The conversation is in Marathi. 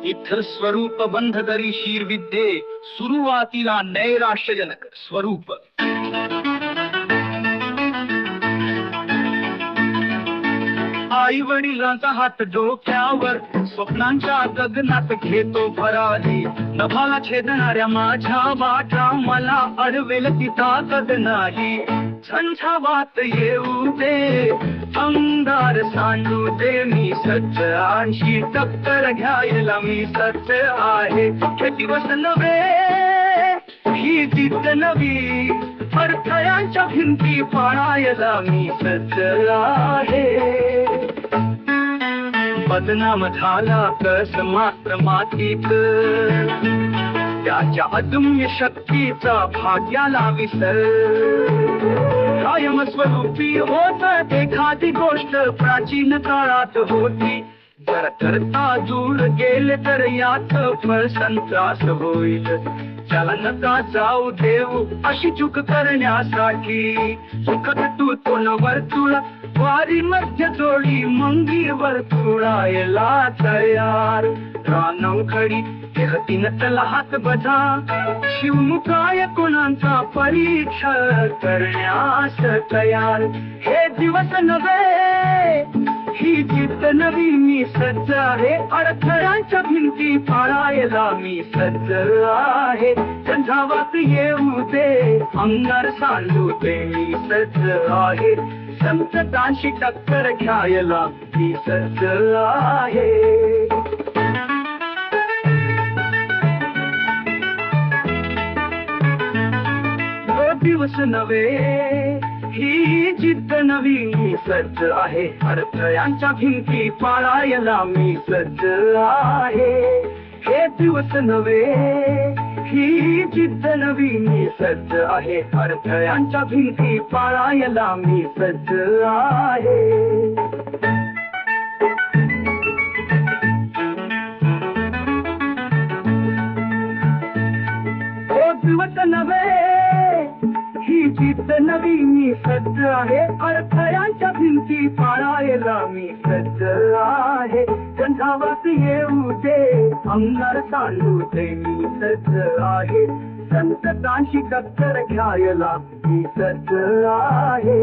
इथं स्वरूप बंध करी शीर विद्ये, सुरुवातीला नैराश्यजनक स्वरूप. आई वडिलांचा हात डोक्यावर, स्वप्नांच्या गगनात घेतो भरारी. नभाला छेदणाऱ्या माझ्या वाटा, मला अडवेल ती ताकद नाही. झंझावात येऊ दे, अंगार सांडू दे, मी सज्ज आणशी टक्कर घ्यायला मी सज्ज आहे. हे दिवस नव्हे, ही जिद्द नवी, अडथळ्यांच्या भिंती पाळायला मी सज्ज आहे. बदनाम झाला कस मात्र मातीत, त्याच्या अदम्य शक्तीचा भाग्याला विसर. कायम स्वरूपी होत एखादी गोष्ट, प्राचीन काळात होती. जर करता दूर गेले तर याच फळ संत्रास होईल. त्याला नका जाऊ देऊ अशी चूक करण्यासाठी. सुखत तू तोन वर्तुळ, वारी मध्य जोडी, मंगी वर्तुळायला तयार. रानवखडी देहतीन तला हात बधा, शिवमुखाय कुणांचा परीक्षा करण्यास तयार. हे दिवस नव्हे, ही जिद्द नवी, मी सज्ज आहे. अडथळ्यांच्या भिंती पाळायला मी सज्ज आहे. झंझावात येऊ दे, अंगार सांडू दे, मी सज्ज आहे. संकटांशी टक्कर घ्यायला मी सज्ज आहे. दिवस नव्हे, ही जिद्द नवी, मी सज्ज आहे. अडथळ्यांच्या भिंती पाळायला मी सज्ज आहे. हे दिवस नव्हे, ही जिद्द नवी, मी सज्ज आहे. अडथळ्यांच्या भिंती पाळायला मी सज्ज आहे. हो दिवस नव्हे, ही जिद्द नवी, मी सज्ज आहे. अडथळ्यांच्या भिंती पाळायला मी सज्ज आहे. झंझावात येऊ दे, अंगार सांडू दे, मी सज्ज आहे. संकटांशी टक्कर घ्यायला मी सज्ज आहे.